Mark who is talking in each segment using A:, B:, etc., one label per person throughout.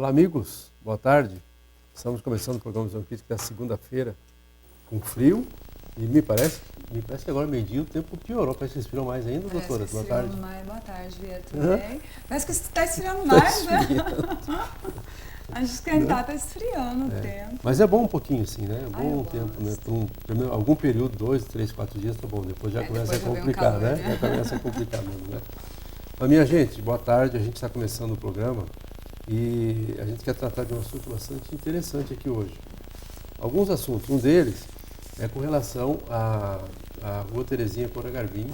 A: Olá, amigos. Boa tarde. Estamos começando o programa Visão Crítica da segunda-feira com frio e me parece que agora meio-dia o tempo piorou. Parece que esfriou mais ainda, doutora. Boa tarde.
B: Boa tarde, Via. Tudo bem? Parece que está esfriando mais, né? Acho que esquentar está esfriando o tempo.
A: Mas é bom um pouquinho, assim, né? É bom um tempo, né?
B: Gosto.
A: Algum período, 2, 3, 4 dias, tá bom. Depois já começa a complicar,
B: calor,
A: né? Já começa a complicar mesmo, né? Mas, minha gente, boa tarde. A gente está começando o programa e a gente quer tratar de um assunto bastante interessante aqui hoje. Alguns assuntos. Um deles é com relação à Rua Terezinha Cora Garbim,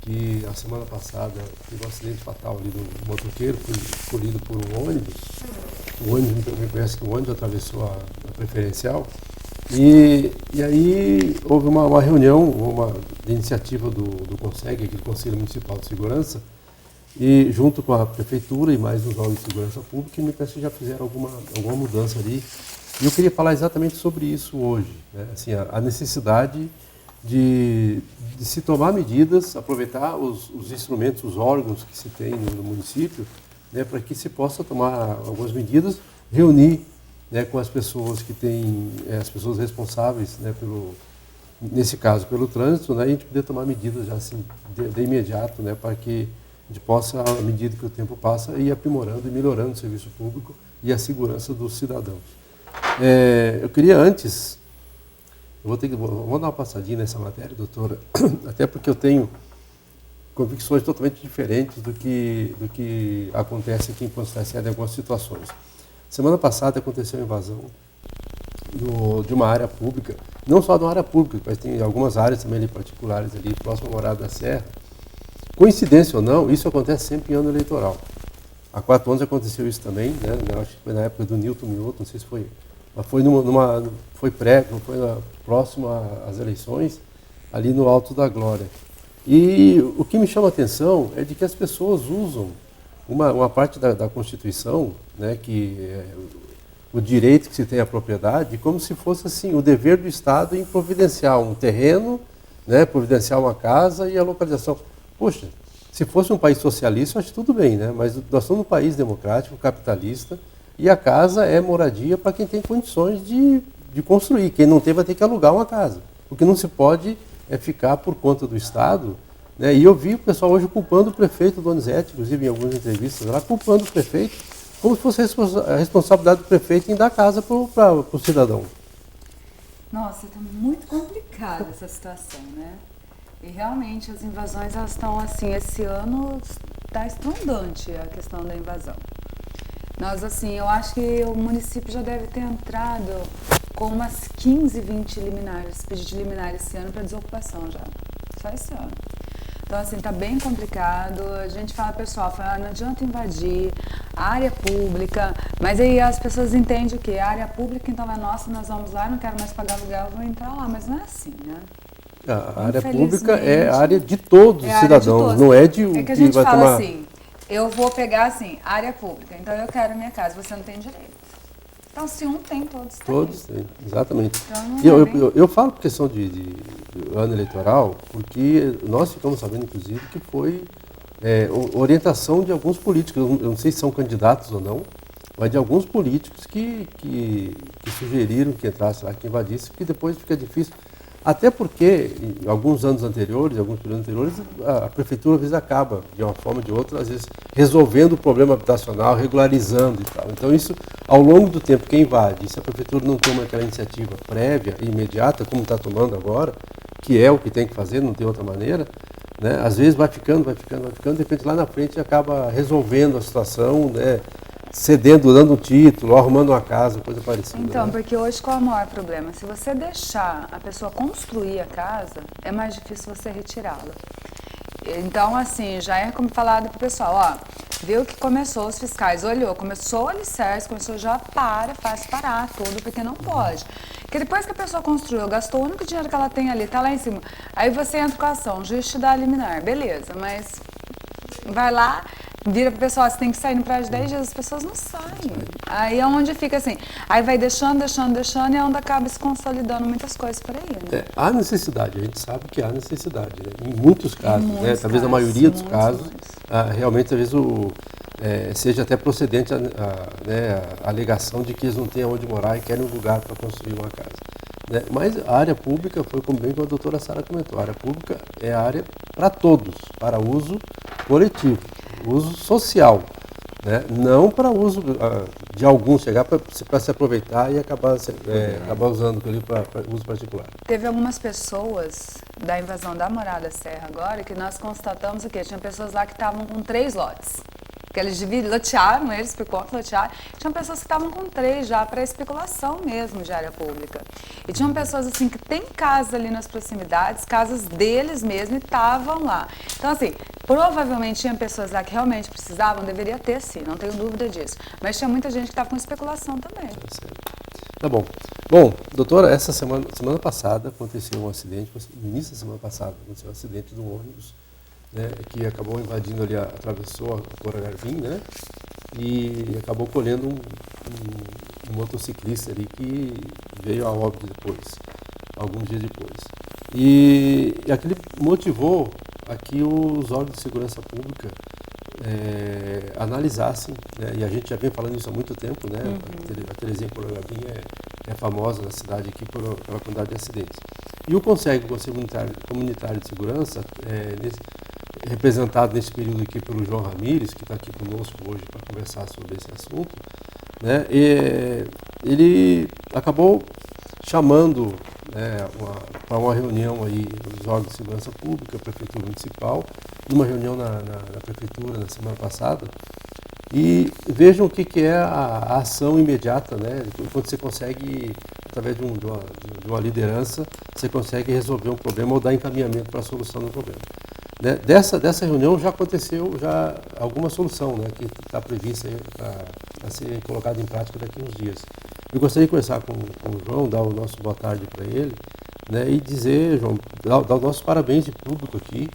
A: que a semana passada teve um acidente fatal ali do motoqueiro, foi escolhido por um ônibus. O ônibus, me conhece que o ônibus atravessou a preferencial. E aí houve uma reunião, de iniciativa do CONSEG, aqui do Conselho Municipal de Segurança, e junto com a Prefeitura e mais os órgãos de segurança pública, me parece que já fizeram alguma mudança ali. E eu queria falar exatamente sobre isso hoje, né? Assim, a necessidade de se tomar medidas, aproveitar os instrumentos, os órgãos que se tem no município, né, para que se possa tomar algumas medidas, reunir, né, com as pessoas que têm, as pessoas responsáveis, né, nesse caso pelo trânsito, né, e a gente poder tomar medidas já assim, de imediato, né, para que a gente possa, à medida que o tempo passa, ir aprimorando e melhorando o serviço público e a segurança dos cidadãos. Eu queria antes, vou dar uma passadinha nessa matéria, doutora, até porque eu tenho convicções totalmente diferentes do que acontece aqui em Poço em algumas situações. Semana passada aconteceu a invasão de uma área pública, não só de uma área pública, mas tem algumas áreas também ali particulares, ali próximo ao Morado da Serra. Coincidência ou não, isso acontece sempre em ano eleitoral. Há 4 anos aconteceu isso também, né? Eu acho que foi na época do Nilton Minuto, não sei se foi, mas foi próximo às eleições, ali no Alto da Glória. E o que me chama a atenção é de que as pessoas usam uma parte da Constituição, né, que é o direito que se tem à propriedade, como se fosse assim, o dever do Estado em providenciar um terreno, né, providenciar uma casa e a localização. Poxa, se fosse um país socialista, eu acho tudo bem, né? Mas nós somos um país democrático, capitalista, e a casa é moradia para quem tem condições de construir. Quem não tem vai ter que alugar uma casa. O que não se pode é ficar por conta do Estado, né? E eu vi o pessoal hoje culpando o prefeito Donizete, inclusive em algumas entrevistas lá, culpando o prefeito, como se fosse a responsabilidade do prefeito em dar casa para o cidadão.
B: Nossa, está muito complicada essa situação, né? E realmente as invasões, elas estão assim, esse ano está estrondante a questão da invasão. Nós, assim, eu acho que o município já deve ter entrado com umas 15, 20 liminares, pedidos de liminares esse ano para desocupação já, só esse ano. Então, assim, tá bem complicado. A gente fala, pessoal, não adianta invadir a área pública, mas aí as pessoas entendem o quê? A área pública, então, é nossa, nós vamos lá, não quero mais pagar aluguel, vou entrar lá, mas não é assim, né?
A: A área pública é a área de todos os cidadãos, não é de
B: o que a gente fala assim, eu vou pegar assim, área pública, então eu quero minha casa, você não tem direito. Então, se um tem, todos têm.
A: Todos têm, exatamente.
B: Então,
A: eu falo por questão de ano eleitoral, porque nós ficamos sabendo, inclusive, que foi orientação de alguns políticos, eu não sei se são candidatos ou não, mas de alguns políticos que sugeriram que entrasse lá, que invadisse, porque depois fica difícil. Até porque, em alguns anos anteriores, a prefeitura às vezes acaba, de uma forma ou de outra, às vezes resolvendo o problema habitacional, regularizando e tal. Então isso, ao longo do tempo, quem invade, se a prefeitura não toma aquela iniciativa prévia e imediata, como está tomando agora, que é o que tem que fazer, não tem outra maneira, né? Às vezes vai ficando, de repente lá na frente acaba resolvendo a situação, né? Cedendo, dando um título, arrumando uma casa, coisa parecida.
B: Então,
A: né?
B: porque hoje qual é o maior problema? Se você deixar a pessoa construir a casa, é mais difícil você retirá-la. Então, assim, já é como falado pro pessoal, ó, viu que começou os fiscais, olhou, começou o alicerce, começou já faz parar tudo, porque não pode. Porque depois que a pessoa construiu, gastou o único dinheiro que ela tem ali, tá lá em cima, aí você entra com a ação, o juiz te dá a liminar, beleza, mas vai lá, vira pro pessoal, você tem que sair no prazo de 10 dias, as pessoas não saem. Aí é onde fica assim, aí vai deixando, e é onde acaba se consolidando muitas coisas por aí, né?
A: Há necessidade, a gente sabe que há necessidade, né? Em muitos casos, né? Talvez na maioria dos casos, realmente, às vezes seja até procedente a alegação de que eles não têm onde morar e querem um lugar para construir uma casa. Né? Mas a área pública, foi como bem a doutora Sara comentou, a área pública é a área para todos, para uso coletivo, uso social, né? Não para uso de alguns, chegar para se aproveitar e acabar usando aquilo para uso particular.
B: Teve algumas pessoas da invasão da Morada Serra agora que nós constatamos o quê? Tinha pessoas lá que estavam com 3 lotes. Que eles lotearam, eles por conta lotearam. Tinham pessoas que estavam com 3 já para especulação mesmo de área pública. E tinham pessoas assim que têm casa ali nas proximidades, casas deles mesmo, e estavam lá. Então assim, provavelmente tinha pessoas lá que realmente precisavam, deveria ter sim, não tenho dúvida disso. Mas tinha muita gente que estava com especulação também.
A: Tá bom. Bom, doutora, essa semana passada aconteceu um acidente, no início da semana passada, aconteceu um acidente de um ônibus, né, que acabou invadindo ali, atravessou a Cora Garbim, né, e acabou colhendo um motociclista ali que veio a óbito depois, alguns dias depois. E aquilo motivou a que os órgãos de segurança pública analisassem, né, e a gente já vem falando isso há muito tempo, né, a Terezinha Cora Garbim é famosa na cidade aqui pela quantidade de acidentes. E o Conselho Comunitário de Segurança, representado nesse período aqui pelo João Ramires, que está aqui conosco hoje para conversar sobre esse assunto, né, ele acabou chamando, né, para uma reunião aí dos órgãos de segurança pública, Prefeitura Municipal, numa reunião na Prefeitura na semana passada, e vejam o que é a ação imediata, né, quando você consegue, através de uma liderança, você consegue resolver um problema ou dar encaminhamento para a solução do problema. Né? Dessa reunião já aconteceu alguma solução, né, que está prevista para ser colocada em prática daqui a uns dias. Eu gostaria de conversar com o João, dar o nosso boa tarde para ele, né, e dizer, João, dar os nossos parabéns de público aqui,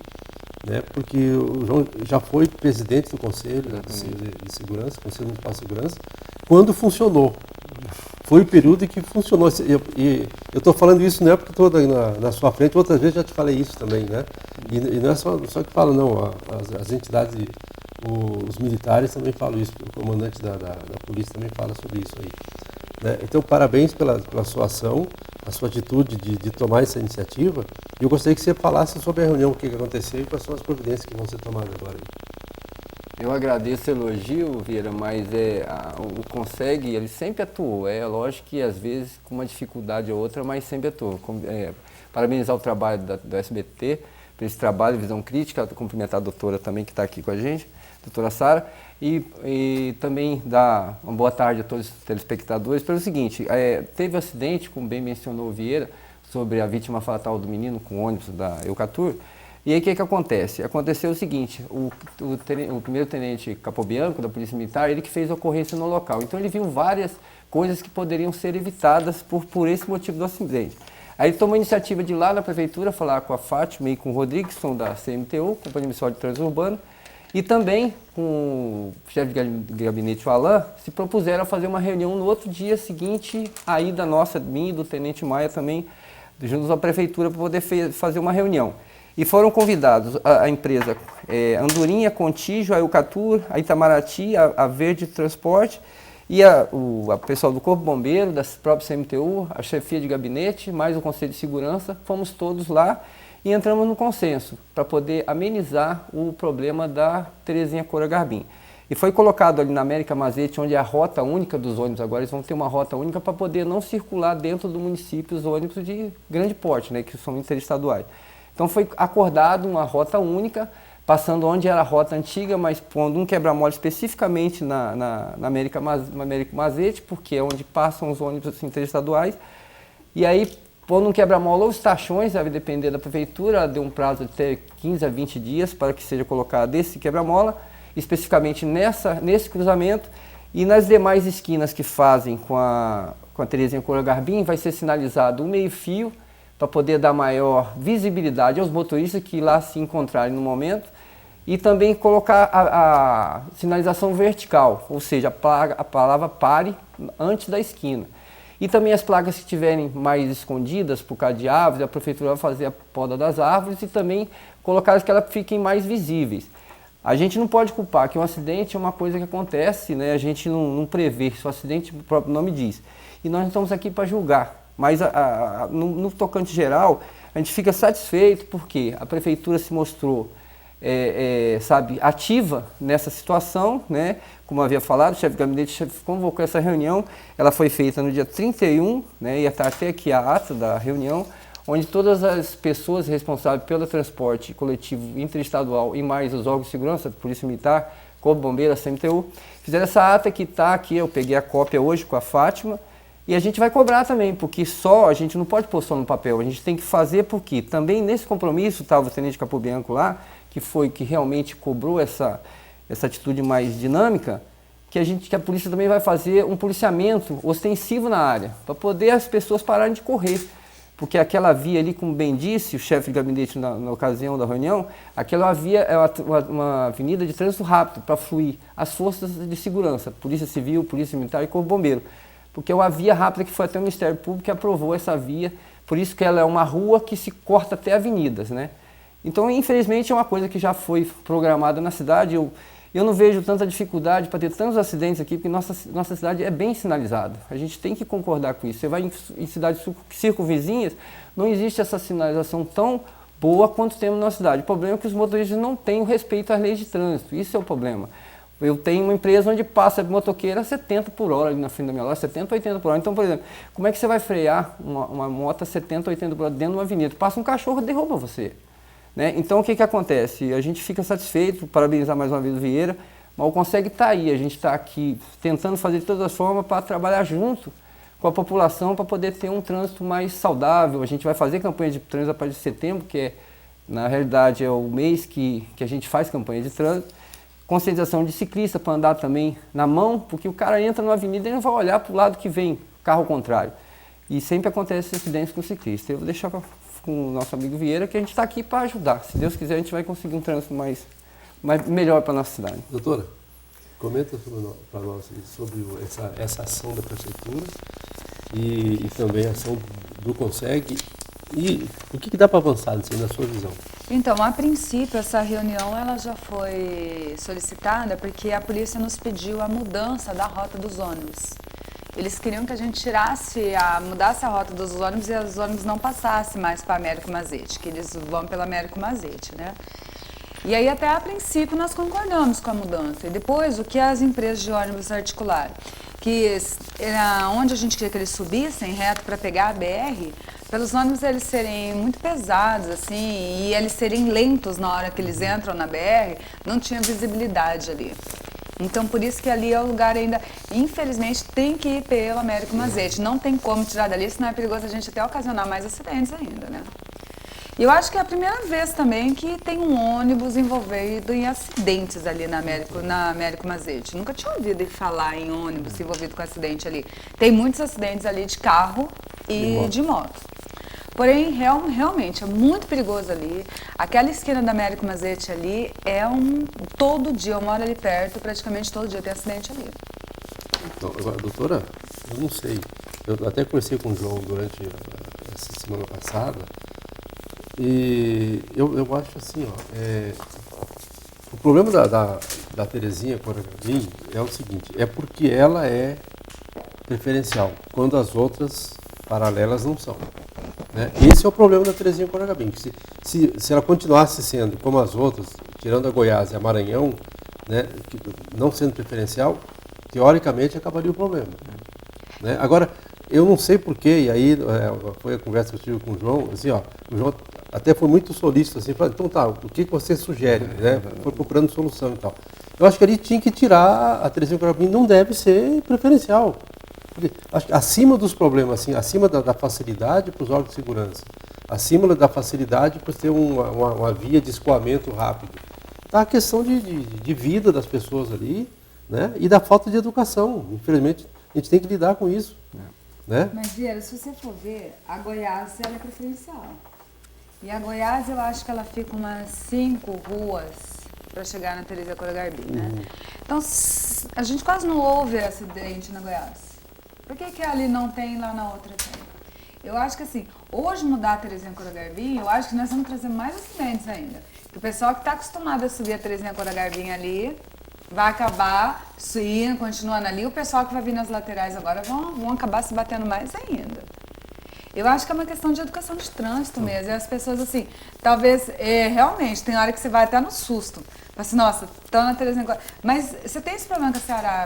A: né, porque o João já foi presidente do Conselho de Segurança, Conselho Municipal de Segurança, quando funcionou. Foi o período em que funcionou. E eu estou falando isso não é porque estou na sua frente, outras vezes já te falei isso também, né? E não é só que falo, não. As entidades, os militares também falam isso, o comandante da polícia também fala sobre isso aí. Né? Então, parabéns pela sua ação, a sua atitude de tomar essa iniciativa. E eu gostaria que você falasse sobre a reunião, o que aconteceu e quais são as providências que vão ser tomadas agora.
C: Eu agradeço o elogio, Vieira, mas o Conseg, ele sempre atuou. É lógico que às vezes com uma dificuldade ou outra, mas sempre atuou. Parabenizar o trabalho do SBT, por esse trabalho de visão crítica, cumprimentar a doutora também que está aqui com a gente, a doutora Sara, e também dar uma boa tarde a todos os telespectadores. Pelo seguinte, teve um acidente, como bem mencionou o Vieira, sobre a vítima fatal do menino com o ônibus da Eucatur. E aí o que acontece? Aconteceu o seguinte, o primeiro-tenente Capobianco, da Polícia Militar, ele que fez a ocorrência no local. Então ele viu várias coisas que poderiam ser evitadas por esse motivo do acidente. Aí ele tomou a iniciativa de ir lá na Prefeitura, falar com a Fátima e com o Rodrigues, que são da CMTU, Companhia Municipal de Trânsito Urbano, e também com o chefe de gabinete, o Alain, se propuseram a fazer uma reunião no outro dia seguinte, a ida nossa, minha e do Tenente Maia também, juntos à Prefeitura, para poder fazer uma reunião. E foram convidados a empresa Andorinha, Contígio, a Eucatur, a Itamaraty, a Verde Transporte e a pessoal do Corpo Bombeiro, da própria CMTU, a chefia de gabinete, mais o Conselho de Segurança. Fomos todos lá e entramos no consenso para poder amenizar o problema da Terezinha Cora Garbim. E foi colocado ali na América Mazete, onde é a rota única dos ônibus, agora eles vão ter uma rota única para poder não circular dentro do município os ônibus de grande porte, né, que são interestaduais. Então foi acordado uma rota única, passando onde era a rota antiga, mas pondo um quebra-mola especificamente na América Mazete, porque é onde passam os ônibus interestaduais. E aí, pondo um quebra-mola ou os tachões, vai depender da prefeitura, ela deu um prazo de até 15 a 20 dias para que seja colocado esse quebra-mola, especificamente nesse cruzamento, e nas demais esquinas que fazem com a Terezinha Cora Garbim, vai ser sinalizado um meio-fio, para poder dar maior visibilidade aos motoristas que lá se encontrarem no momento, e também colocar a sinalização vertical, ou seja, a palavra pare antes da esquina. E também as placas que estiverem mais escondidas por causa de árvores, a prefeitura vai fazer a poda das árvores e também colocar as que elas fiquem mais visíveis. A gente não pode culpar que um acidente é uma coisa que acontece, né? A gente não prevê, se o acidente, o próprio nome diz. E nós não estamos aqui para julgar. Mas no tocante geral, a gente fica satisfeito porque a prefeitura se mostrou ativa nessa situação, né? Como eu havia falado, o chefe de gabinete convocou essa reunião, ela foi feita no dia 31, né? E está até aqui a ata da reunião, onde todas as pessoas responsáveis pelo transporte coletivo interestadual e mais os órgãos de segurança, Polícia Militar, Corpo Bombeiro, a CMTU, fizeram essa ata que está aqui, eu peguei a cópia hoje com a Fátima, e a gente vai cobrar também, porque a gente não pode pôr só no papel, a gente tem que fazer porque também nesse compromisso estava o Tenente Capobianco lá, que realmente cobrou essa atitude mais dinâmica, que a polícia também vai fazer um policiamento ostensivo na área, para poder as pessoas pararem de correr. Porque aquela via ali, como bem disse o chefe de gabinete na ocasião da reunião, aquela via é uma avenida de trânsito rápido para fluir as forças de segurança, Polícia Civil, Polícia Militar e Corpo Bombeiro. Porque é uma via rápida que foi até o Ministério Público que aprovou essa via, por isso que ela é uma rua que se corta até avenidas, né? Então, infelizmente, é uma coisa que já foi programada na cidade. Eu não vejo tanta dificuldade para ter tantos acidentes aqui, porque nossa cidade é bem sinalizada. A gente tem que concordar com isso. Você vai em cidades circunvizinhas, não existe essa sinalização tão boa quanto temos na cidade. O problema é que os motoristas não têm o respeito às leis de trânsito. Isso é o problema. Eu tenho uma empresa onde passa motoqueira a 70 por hora ali na frente da minha loja, 70, 80 por hora. Então, por exemplo, como é que você vai frear uma moto a 70, 80 por hora dentro de uma avenida? Passa um cachorro e derruba você. Né? Então, o que acontece? A gente fica satisfeito, parabenizar mais uma vez o Vieira, mas o Consegue está aí, a gente está aqui tentando fazer de todas as formas para trabalhar junto com a população para poder ter um trânsito mais saudável. A gente vai fazer campanha de trânsito a partir de setembro, que na realidade é o mês que a gente faz campanha de trânsito. Conscientização de ciclista para andar também na mão, porque o cara entra na avenida e não vai olhar para o lado que vem, carro contrário. E sempre acontece acidentes com ciclista. Eu vou deixar com o nosso amigo Vieira, que a gente está aqui para ajudar. Se Deus quiser, a gente vai conseguir um trânsito melhor para a nossa cidade.
A: Doutora, comenta para nós sobre essa ação da prefeitura e também a ação do Consegue. E o que dá para avançar assim, na sua visão?
B: Então, a princípio, essa reunião ela já foi solicitada porque a polícia nos pediu a mudança da rota dos ônibus. Eles queriam que a gente mudasse a rota dos ônibus e os ônibus não passassem mais para Américo Mazzetti, que eles vão pela Américo Mazzetti, né? E aí, até a princípio, nós concordamos com a mudança. E depois, o que as empresas de ônibus articularam? Que onde a gente queria que eles subissem reto para pegar a BR, pelos ônibus eles serem muito pesados, assim, e eles serem lentos na hora que eles entram na BR, não tinha visibilidade ali. Então, por isso que ali é o lugar ainda, infelizmente, tem que ir pelo Américo Mazzetti. Não tem como tirar dali, senão é perigoso a gente até ocasionar mais acidentes ainda, né? E eu acho que é a primeira vez também que tem um ônibus envolvido em acidentes ali na Américo Mazzetti. Nunca tinha ouvido falar em ônibus envolvido com acidente ali. Tem muitos acidentes ali de carro e de moto. Porém, realmente, é muito perigoso ali. Aquela esquina da Américo Mazzetti ali todo dia, eu moro ali perto, praticamente todo dia tem acidente ali.
A: Então, agora, doutora, eu não sei. Eu até conversei com o João durante essa semana passada e eu acho assim, o problema da Terezinha Coragabim é o seguinte, é porque ela é preferencial, quando as outras paralelas não são. Né? Esse é o problema da Terezinha Coragabim. Se ela continuasse sendo como as outras, tirando a Goiás e a Maranhão, né, não sendo preferencial, teoricamente acabaria o problema. Né? Agora, eu não sei porquê, e aí foi a conversa que eu tive com o João, assim, o João até foi muito solícito, assim, falou, então tá, o que você sugere? Né? Foi procurando solução e tal. Eu acho que ali tinha que tirar a Terezinha Coragabim, não deve ser preferencial. Porque, acho que acima dos problemas, assim, acima da facilidade para os órgãos de segurança, acima da facilidade para ter uma via de escoamento rápido, está a questão de vida das pessoas ali, né? E da falta de educação. Infelizmente, a gente tem que lidar com isso. Né?
B: Mas, Vieira, se você for ver, a Goiás ela é preferencial. E a Goiás, eu acho que ela fica umas 5 ruas para chegar na Terezinha Coragabim, né? Então, a gente quase não ouve acidente na Goiás. Por que ali não tem, lá na outra tem? Eu acho que assim, hoje mudar a Terezinha Coragabim, eu acho que nós vamos trazer mais acidentes ainda. Que o pessoal que está acostumado a subir a Terezinha Cor da Garbinha ali vai acabar subindo, continuando ali. O pessoal que vai vir nas laterais agora vão acabar se batendo mais ainda. Eu acho que é uma questão de educação de trânsito mesmo. E as pessoas, assim, talvez, realmente, tem hora que você vai até no susto. Fala assim, nossa, estão na Terezinha Cor. Mas você tem esse problema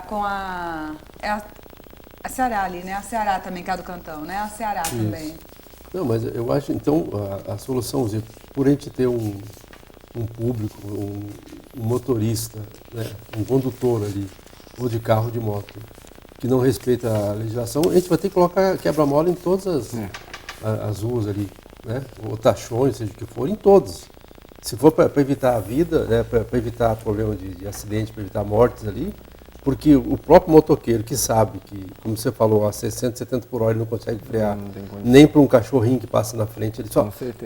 B: com a Ceará, a Ceará ali, né? A Ceará também, que é a do Cantão, né? A Ceará
A: Isso.
B: também.
A: Não, mas eu acho, então, a solução, por a gente ter um público, um motorista, né, um condutor ali, ou de carro ou de moto, que não respeita a legislação, a gente vai ter que colocar quebra-mola em todas as ruas ali, né, ou tachões, seja o que for, em todas. Se for para evitar a vida, né, para evitar problema de acidente, para evitar mortes ali, porque o próprio motoqueiro que sabe que, como você falou, a 60, 70 por hora ele não consegue frear, nem para um cachorrinho que passa na frente,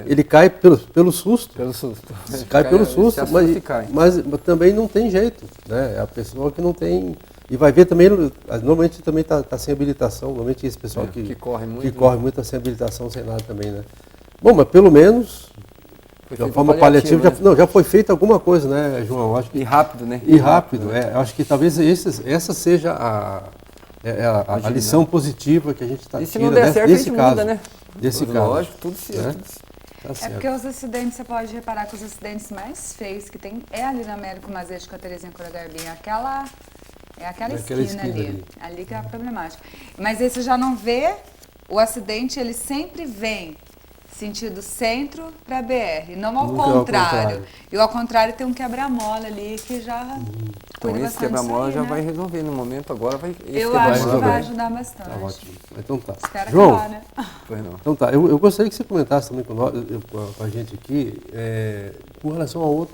A: ele cai pelo susto.
C: Pelo susto.
A: Cai pelo susto,
C: cai.
A: mas também não tem jeito, né? É a pessoa que não tem... E vai ver também, normalmente também está sem habilitação, normalmente esse pessoal que corre muito está sem habilitação, sem nada também, né? Bom, mas pelo menos... De uma forma paliativa, né? Já foi feita alguma coisa, né, João? Acho que,
C: e rápido, né?
A: E rápido, acho que talvez essa seja a lição positiva que a gente está tirando desse caso. Muda, né? Desse caso.
C: Lógico, tudo certo.
A: Tá certo.
B: Porque os acidentes, você pode reparar que os acidentes mais feios que tem é ali na Américo Mazete com a Terezinha Cor da Garbinha. Aquela esquina ali que é a problemática. Mas aí você já não vê, o acidente ele sempre vem sentido centro para BR, não ao contrário. E ao contrário tem um quebra-mola ali que já...
C: Então esse quebra-mola já vai resolver no momento agora.
B: Eu acho que vai ajudar bastante.
A: Tá ótimo. Então tá.
B: Espero
A: João,
B: que vá, né?
A: Então tá, eu gostaria que você comentasse também com a gente aqui com relação a outro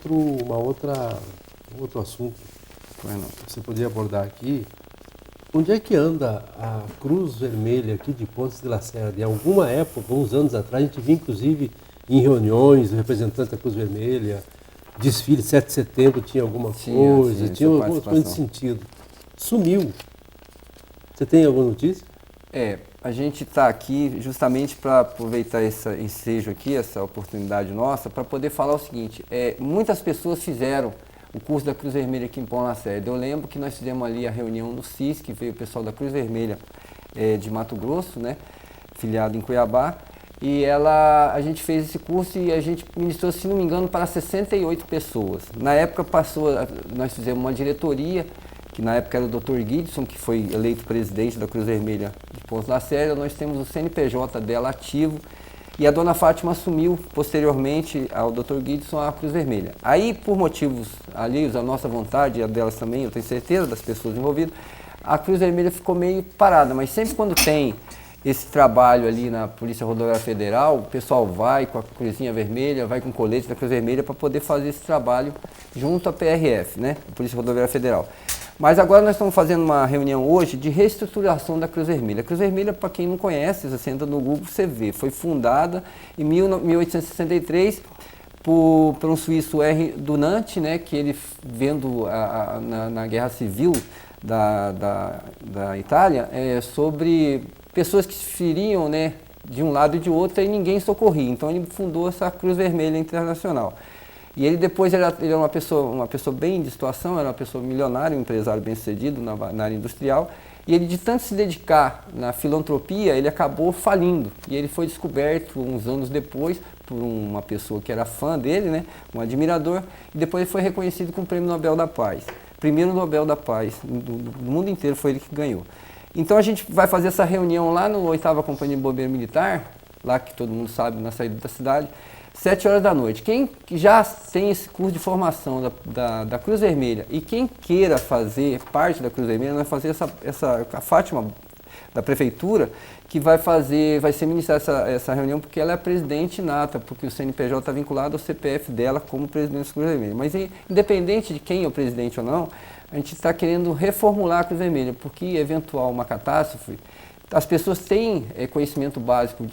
A: assunto que você poderia abordar aqui. Onde é que anda a Cruz Vermelha aqui de Pontes de Lacerda? Em alguma época, uns anos atrás, a gente via inclusive em reuniões, o representante da Cruz Vermelha, desfile 7 de setembro tinha alguma coisa, tinha alguma coisa de sentido. Sumiu. Você tem alguma notícia?
C: A gente está aqui justamente para aproveitar esse ensejo aqui, essa oportunidade nossa, para poder falar o seguinte, muitas pessoas fizeram o curso da Cruz Vermelha aqui em Pão Lacerda. Eu lembro que nós fizemos ali a reunião no CIS, que veio o pessoal da Cruz Vermelha de Mato Grosso, né, filiado em Cuiabá, e a gente fez esse curso e a gente ministrou, se não me engano, para 68 pessoas. Na época nós fizemos uma diretoria, que na época era o Dr. Guidson, que foi eleito presidente da Cruz Vermelha de Pontes Lacerda. Nós temos o CNPJ dela ativo, e a dona Fátima assumiu posteriormente ao Dr. Guidson a Cruz Vermelha. Aí, por motivos alheios à nossa vontade e a delas também, eu tenho certeza, das pessoas envolvidas, a Cruz Vermelha ficou meio parada, mas sempre quando tem esse trabalho ali na Polícia Rodoviária Federal, o pessoal vai com a cruzinha vermelha, vai com o colete da Cruz Vermelha para poder fazer esse trabalho junto à PRF, né, Polícia Rodoviária Federal. Mas agora nós estamos fazendo uma reunião hoje de reestruturação da Cruz Vermelha. A Cruz Vermelha, para quem não conhece, você entra no Google, você vê, foi fundada em 1863 por um suíço R. Dunant, né, que ele, vendo na Guerra Civil da Itália, sobre pessoas que se feriam, né, de um lado e de outro e ninguém socorria. Então ele fundou essa Cruz Vermelha Internacional. E ele depois ele era uma pessoa bem de situação, era uma pessoa milionária, um empresário bem-sucedido na área industrial, e ele, de tanto se dedicar na filantropia, ele acabou falindo. E ele foi descoberto uns anos depois por uma pessoa que era fã dele, né, um admirador, e depois ele foi reconhecido com o Prêmio Nobel da Paz. Primeiro Nobel da Paz, do mundo inteiro foi ele que ganhou. Então a gente vai fazer essa reunião lá no 8ª Companhia de Bombeiro Militar, lá que todo mundo sabe, na saída da cidade, 7 horas da noite. Quem já tem esse curso de formação da Cruz Vermelha e quem queira fazer parte da Cruz Vermelha, vai fazer a Fátima da Prefeitura, que vai ser ministrar essa reunião, porque ela é a presidente nata, porque o CNPJ está vinculado ao CPF dela como presidente da Cruz Vermelha. Mas independente de quem é o presidente ou não, a gente está querendo reformular a Cruz Vermelha, porque eventual uma catástrofe, as pessoas têm conhecimento básico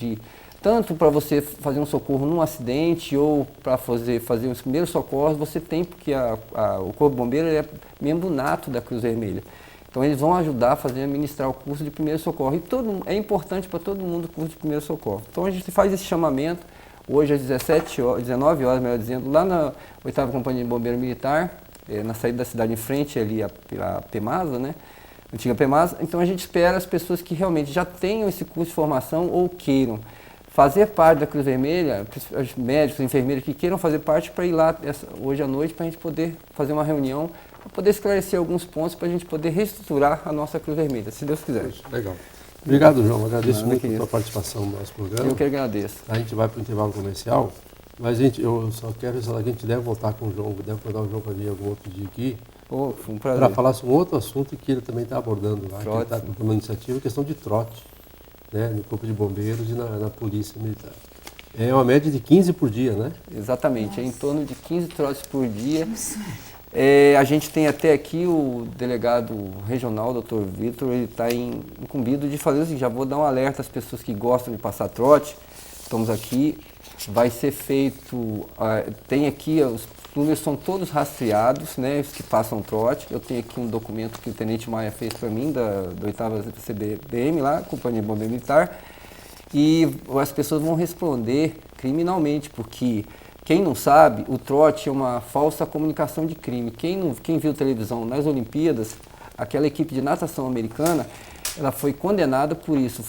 C: tanto para você fazer um socorro num acidente ou para fazer os primeiros socorros, você tem, porque o Corpo Bombeiro é membro nato da Cruz Vermelha. Então eles vão ajudar a administrar o curso de primeiro socorro. E é importante para todo mundo o curso de primeiro socorro. Então a gente faz esse chamamento. hoje às 19 horas, melhor dizendo, lá na 8ª Companhia de Bombeiro Militar, na saída da cidade em frente ali, a PEMASA, né? Antiga PEMASA. Então a gente espera as pessoas que realmente já tenham esse curso de formação ou queiram fazer parte da Cruz Vermelha, os médicos, enfermeiros que queiram fazer parte, para ir lá hoje à noite para a gente poder fazer uma reunião, para poder esclarecer alguns pontos, para a gente poder reestruturar a nossa Cruz Vermelha, se Deus quiser.
A: Legal. Obrigado, João. Agradeço muito a sua participação no nosso programa.
C: Eu que agradeço.
A: A gente vai para o intervalo comercial, mas eu só quero ressaltar que a gente deve voltar com o João, deve mandar o João para vir algum outro dia aqui,
C: Foi um prazer.
A: para falar sobre um outro assunto que ele também está abordando lá, que ele está
C: Trote.
A: com uma iniciativa, a questão de trote, né, no Corpo de Bombeiros e na Polícia Militar. É uma média de 15 por dia, né?
C: Exatamente, é em torno de 15 trotes por dia. A gente tem até aqui o delegado regional, Dr. Vitor, ele está incumbido de fazer assim, já vou dar um alerta às pessoas que gostam de passar trote, estamos aqui, vai ser feito, tem aqui, os números são todos rastreados, né, os que passam trote. Eu tenho aqui um documento que o Tenente Maia fez para mim, da 8ª CBM lá, Companhia de Bombeiro Militar, e as pessoas vão responder criminalmente, porque quem não sabe, o trote é uma falsa comunicação de crime. Quem viu televisão nas Olimpíadas, aquela equipe de natação americana, ela foi condenada por isso,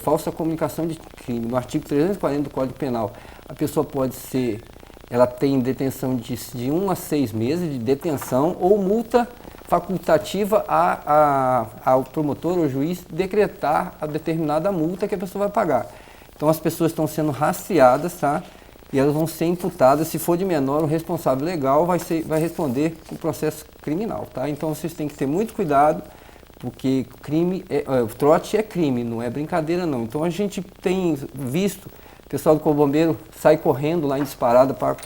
C: falsa comunicação de crime. No artigo 340 do Código Penal, a pessoa pode ser, ela tem detenção de 1 a 6 meses de detenção ou multa facultativa ao promotor ou juiz decretar a determinada multa que a pessoa vai pagar. Então as pessoas estão sendo rastreadas, tá? E elas vão ser imputadas. Se for de menor, o responsável legal vai responder com processo criminal, tá? Então vocês têm que ter muito cuidado, porque o trote é crime, não é brincadeira não. Então a gente tem visto o pessoal do Corpo Bombeiro sai correndo lá em disparada para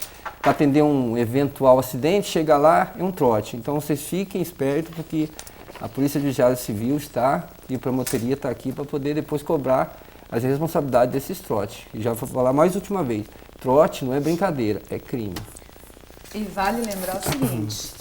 C: atender um eventual acidente, chega lá, é um trote. Então vocês fiquem espertos, porque a Polícia Judiciária Civil está e a promotoria está aqui para poder depois cobrar as responsabilidades desses trotes. E já vou falar mais última vez, trote não é brincadeira, é crime.
B: E vale lembrar o seguinte,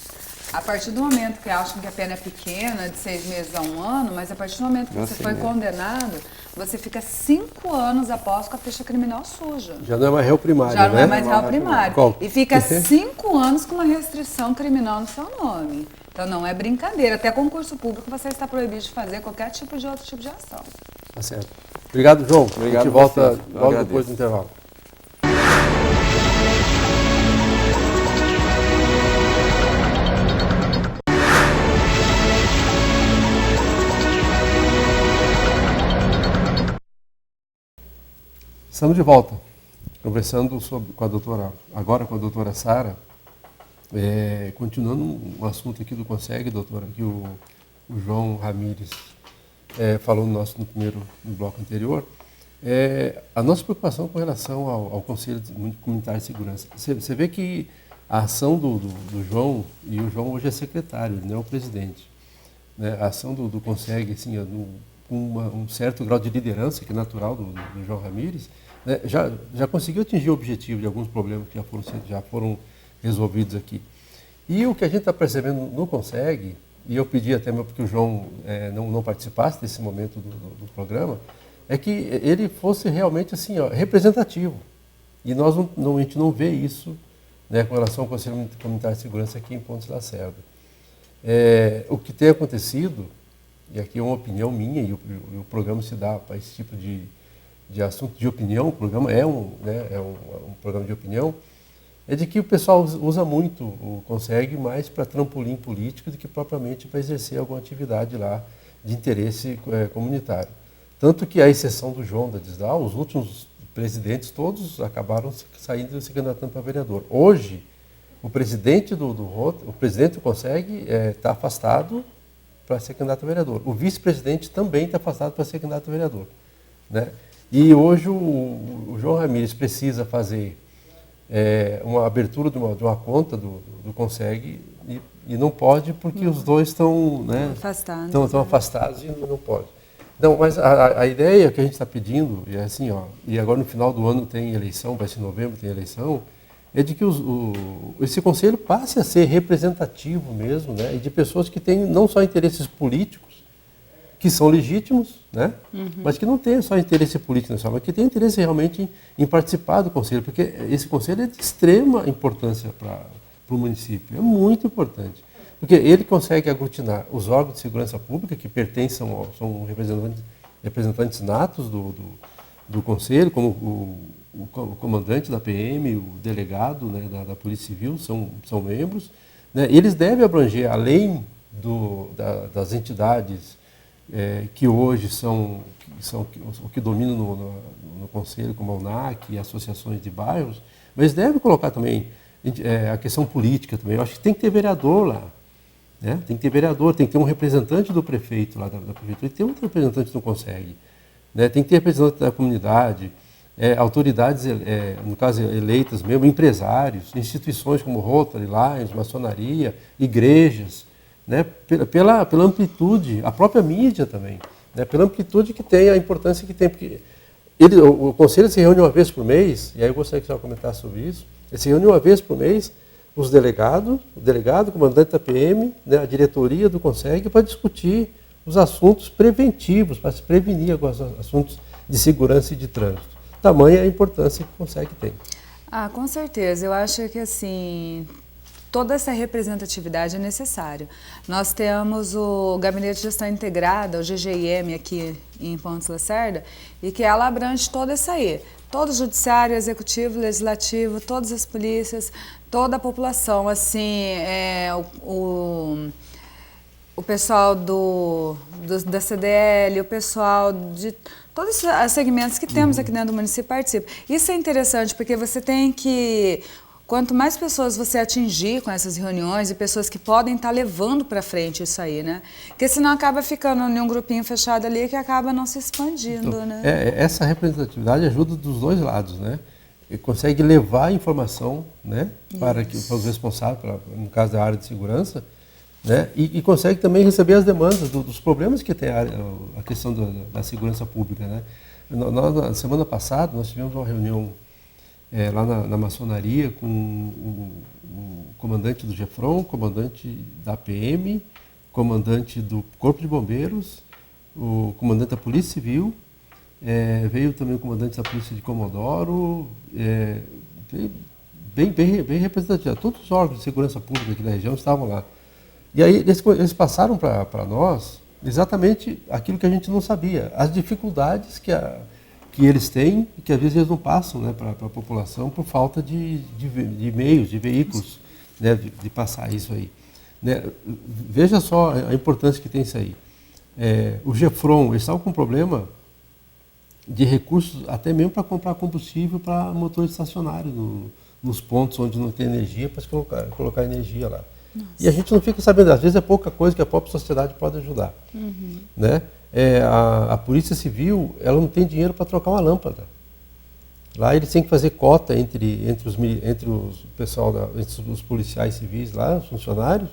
B: a partir do momento que acham que a pena é pequena, de 6 meses a 1 ano, mas a partir do momento que você foi condenado, você fica 5 anos após com a ficha criminal suja.
A: Já não é mais réu primário,
B: Já
A: né?
B: não é mais réu primário.
A: Qual?
B: E fica 5 anos com uma restrição criminal no seu nome. Então não é brincadeira. Até concurso público você está proibido de fazer qualquer tipo de outro tipo de ação.
A: Tá certo. Obrigado, João.
C: Obrigado
A: a gente volta
C: vocês.
A: logo depois do intervalo. Estamos de volta, conversando com a doutora Sara, continuando um assunto aqui do CONSEG, doutora, que o João Ramires falou no bloco anterior, a nossa preocupação com relação ao Conselho Comunitário de Segurança. Você vê que a ação do João, e o João hoje é secretário, ele não é o presidente, né? A ação do CONSEG, assim, com um certo grau de liderança, que é natural do João Ramires, né, já conseguiu atingir o objetivo de alguns problemas que já foram resolvidos aqui. E o que a gente está percebendo no CONSEG, e eu pedi até mesmo porque o João não participasse desse momento do programa, é que ele fosse realmente assim, representativo. E a gente não vê isso, né, com relação ao Conselho Comunitário de Segurança aqui em Pontes Lacerda. O que tem acontecido, e aqui é uma opinião minha, e o programa se dá para esse tipo de assunto de opinião, o programa é um programa de opinião, é de que o pessoal usa muito o CONSEG mais para trampolim político do que propriamente para exercer alguma atividade lá de interesse comunitário. Tanto que, à exceção do João da Disdal, os últimos presidentes todos acabaram saindo e se candidatando para vereador. Hoje, o presidente do CONSEG está afastado para ser candidato a vereador. O vice-presidente também está afastado para ser candidato a vereador, né? E hoje o João Ramires precisa fazer uma abertura de uma conta do CONSEG e não pode porque os dois estão afastados e não pode. Não, mas a ideia que a gente está pedindo, e é assim, e agora no final do ano tem eleição, vai ser em novembro, tem eleição, é de que esse conselho passe a ser representativo mesmo, né, e de pessoas que têm não só interesses políticos, que são legítimos, né? Mas que não tem só interesse político nacional, mas que tem interesse realmente em participar do conselho, porque esse conselho é de extrema importância para o município, é muito importante. Porque ele consegue aglutinar os órgãos de segurança pública, que pertencem, são representantes natos do conselho, como o comandante da PM, o delegado, né, da Polícia Civil, são membros. Né? Eles devem abranger, além das entidades que hoje são o que dominam no conselho, como a UNAC e associações de bairros, mas eles devem colocar também a questão política também. Eu acho que tem que ter vereador lá. Né? Tem que ter vereador, tem que ter um representante do prefeito lá da prefeitura, e tem outro representante que não consegue. Né? Tem que ter representante da comunidade, autoridades, no caso eleitas mesmo, empresários, instituições como Rotary, Lions, maçonaria, igrejas, né? pela amplitude, a própria mídia também, né? Pela amplitude que tem, a importância que tem. Porque o conselho se reúne uma vez por mês, e aí eu gostaria que você comentasse sobre isso, ele se reúne uma vez por mês, os delegados, o delegado, o comandante da PM, né, a diretoria do CONSEG, para discutir os assuntos preventivos, para se prevenir alguns assuntos de segurança e de trânsito. Tamanha a importância que o CONSEG tem.
B: Com certeza. Eu acho que assim, toda essa representatividade é necessária. Nós temos o Gabinete de Gestão Integrada, o GGIM, aqui em Pontes Lacerda, e que ela abrange toda essa aí. Todo o judiciário, executivo, legislativo, todas as polícias, toda a população, assim, o pessoal da CDL, o pessoal de todos os segmentos que temos aqui dentro do município participa. Isso é interessante, porque você tem que, quanto mais pessoas você atingir com essas reuniões e pessoas que podem estar levando para frente isso aí, né? Porque senão acaba ficando em um grupinho fechado ali que acaba não se expandindo,
A: então,
B: né?
A: Essa representatividade ajuda dos dois lados, né? E consegue levar a informação, né, para os responsáveis, no caso da área de segurança, né, e consegue também receber as demandas dos problemas que tem a questão da segurança pública, né? Na semana passada, nós tivemos uma reunião lá na maçonaria com o comandante do GEFRON, o comandante da PM, o comandante do Corpo de Bombeiros, o comandante da Polícia Civil, veio também o comandante da Polícia de Comodoro, bem representativo. Todos os órgãos de segurança pública aqui da região estavam lá. E aí eles passaram para nós exatamente aquilo que a gente não sabia, as dificuldades que eles têm e que às vezes eles não passam, né, para a população por falta de meios, de veículos, né, de passar isso aí. Né? Veja só a importância que tem isso aí. O GEFRON, eles estavam com um problema de recursos até mesmo para comprar combustível para motores estacionários nos pontos onde não tem energia, para colocar energia lá. Nossa. E a gente não fica sabendo, às vezes é pouca coisa que a própria sociedade pode ajudar. Né? A Polícia Civil, ela não tem dinheiro para trocar uma lâmpada. Lá eles têm que fazer cota entre os policiais civis lá, os funcionários,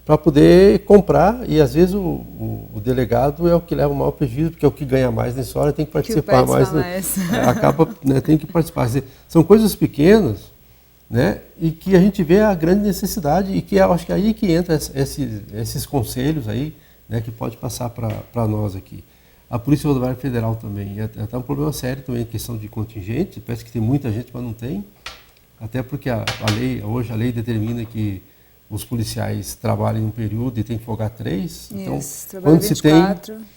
A: para poder comprar, e às vezes o delegado é o que leva o maior prejuízo, porque é o que ganha mais nessa hora, tem que participar mais. Né? Acaba, né, tem que participar. Quer dizer, são coisas pequenas, né, e que a gente vê a grande necessidade, e que eu acho que é aí que entra esses conselhos aí, né, que pode passar para nós aqui. A Polícia Rodoviária Federal também, é um problema sério também, questão de contingente, parece que tem muita gente, mas não tem, até porque hoje a lei determina que os policiais trabalham em um período e tem que folgar 3. Então,
B: quando 24 se tem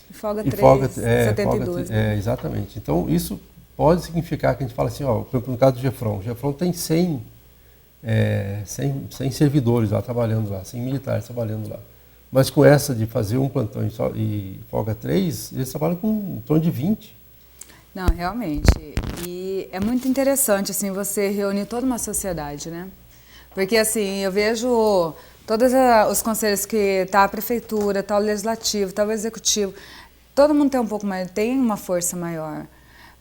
B: e folga 3, 72.
A: Exatamente. Então, isso pode significar que a gente fala assim, por exemplo, no caso do GEFRON, o GEFRON tem 100 servidores lá trabalhando lá, 100 militares trabalhando lá. Mas com essa de fazer um plantão e folga 3, eles trabalham com em torno de 20.
B: Não, realmente. E é muito interessante, assim, você reunir toda uma sociedade, né? Porque, assim, eu vejo todos os conselhos que está a prefeitura, está o legislativo, está o executivo, todo mundo tem um pouco mais, tem uma força maior.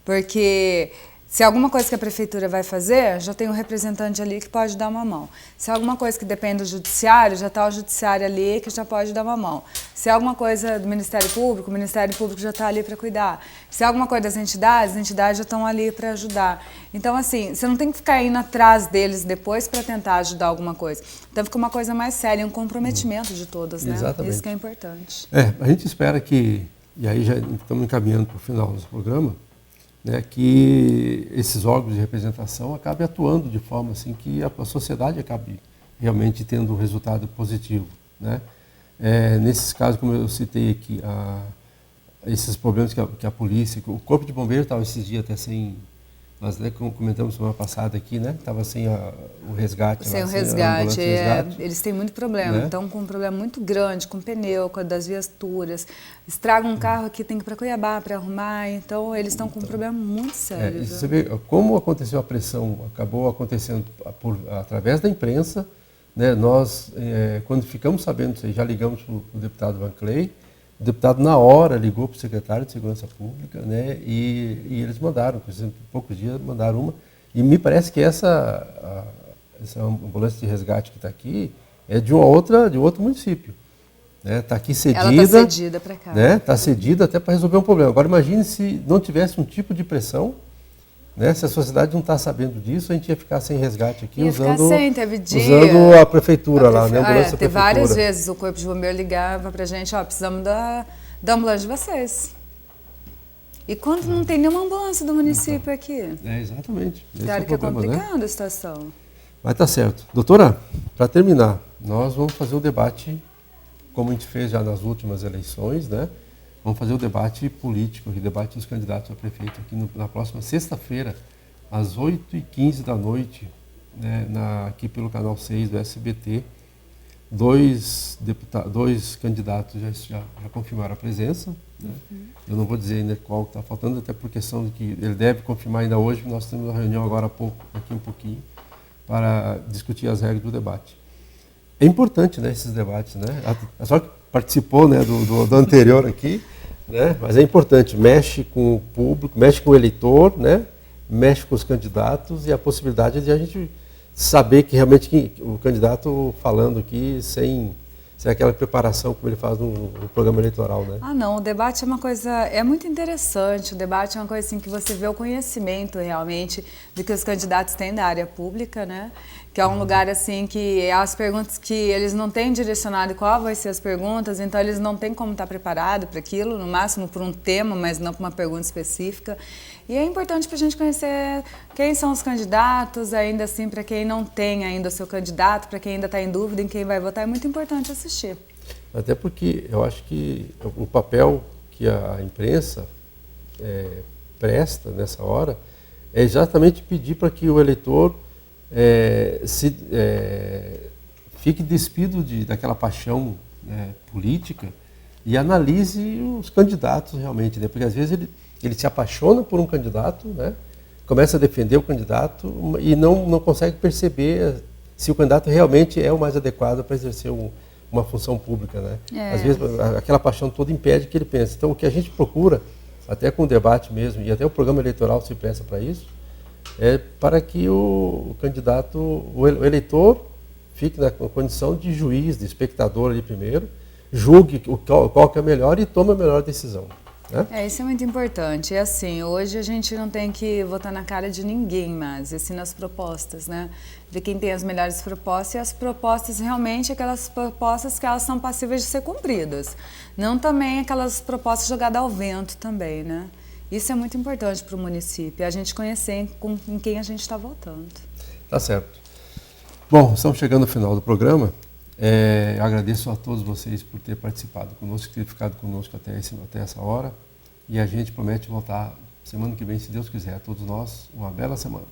B: Porque se alguma coisa que a prefeitura vai fazer, já tem um representante ali que pode dar uma mão. Se alguma coisa que depende do judiciário, já está o judiciário ali que já pode dar uma mão. Se alguma coisa do Ministério Público, o Ministério Público já está ali para cuidar. Se alguma coisa das entidades, as entidades já estão ali para ajudar. Então, assim, você não tem que ficar indo atrás deles depois para tentar ajudar alguma coisa. Então, fica uma coisa mais séria, um comprometimento de todos, né?
A: Exatamente.
B: Isso que é importante.
A: A gente espera que e aí já estamos encaminhando para o final do programa, né, que esses órgãos de representação acabem atuando de forma assim que a sociedade acabe realmente tendo um resultado positivo, né? Nesses casos, como eu citei aqui, esses problemas que a polícia, o Corpo de Bombeiros estava esses dias até sem, nós até comentamos semana passada aqui, né? Estava sem o resgate.
B: Sem
A: lá,
B: o
A: sem
B: resgate,
A: resgate.
B: Eles têm muito problema,
A: Né?
B: estão com um problema muito grande, com pneu, com das viaturas, estragam um carro aqui, tem que ir para Cuiabá para arrumar, então eles estão com um problema muito sério.
A: Você vê como aconteceu a pressão, acabou acontecendo através da imprensa, né? Nós, quando ficamos sabendo disso aí, já ligamos para o deputado Van Clay. O deputado, na hora, ligou para o secretário de Segurança Pública, né? E eles mandaram, por exemplo, em poucos dias, mandaram uma. E me parece que essa ambulância de resgate que está aqui é de outro município. Está aqui cedida.
B: Ela está cedida para cá.
A: Está cedida até para resolver um problema. Agora, imagine se não tivesse um tipo de pressão, né? Se a sociedade não está sabendo disso, a gente ia ficar sem resgate aqui, usando a prefeitura lá, né? Ambulância
B: Teve várias vezes o Corpo de Bombeiro ligava para a gente, precisamos da ambulância de vocês. E quando não tem nenhuma ambulância do município aqui?
A: Exatamente.
B: Claro que é complicado a situação.
A: Mas tá certo. Doutora, para terminar, nós vamos fazer o debate, como a gente fez já nas últimas eleições, né? Vamos fazer o debate político, o debate dos candidatos a prefeito aqui na próxima sexta-feira, às 8h15 da noite, né, aqui pelo canal 6 do SBT. Dois candidatos já confirmaram a presença. Né? Eu não vou dizer ainda qual está faltando, até por questão de que ele deve confirmar ainda hoje, nós temos uma reunião agora há pouco, daqui um pouquinho, para discutir as regras do debate. É importante, né, esses debates, né? A senhora que participou, né, do anterior aqui, né? Mas é importante, mexe com o público, mexe com o eleitor, né? Mexe com os candidatos e a possibilidade de a gente saber que realmente o candidato falando aqui sem aquela preparação como ele faz no programa eleitoral, né?
B: Não, o debate é uma coisa, é muito interessante, o debate é uma coisa assim que você vê o conhecimento realmente do que os candidatos têm da área pública, né? Que é um lugar assim que as perguntas que eles não têm direcionado qual vai ser as perguntas, então eles não têm como estar preparado para aquilo, no máximo por um tema, mas não para uma pergunta específica. E é importante para a gente conhecer quem são os candidatos, ainda assim, para quem não tem ainda o seu candidato, para quem ainda está em dúvida em quem vai votar, é muito importante assistir.
A: Até porque eu acho que o papel que a imprensa presta nessa hora é exatamente pedir para que o eleitor fique despido daquela paixão política e analise os candidatos realmente, né? Porque às vezes ele se apaixona por um candidato, né? Começa a defender o candidato e não consegue perceber se o candidato realmente é o mais adequado para exercer uma função pública, né? Às vezes aquela paixão toda impede que ele pense. Então o que a gente procura, até com o debate mesmo, e até o programa eleitoral se presta para isso, é para que o candidato, o eleitor, fique na condição de juiz, de espectador ali primeiro, julgue qual que é melhor e tome a melhor decisão. Né?
B: Isso é muito importante. E assim, hoje a gente não tem que votar na cara de ninguém mais, e sim nas propostas, né? De quem tem as melhores propostas, e as propostas realmente aquelas propostas que elas são passíveis de ser cumpridas. Não também aquelas propostas jogadas ao vento também, né? Isso é muito importante para o município, a gente conhecer em quem a gente está votando. Tá
A: certo. Bom, estamos chegando ao final do programa. Eu agradeço a todos vocês por ter participado conosco, ter ficado conosco até essa hora. E a gente promete voltar semana que vem, se Deus quiser. A todos nós, uma bela semana.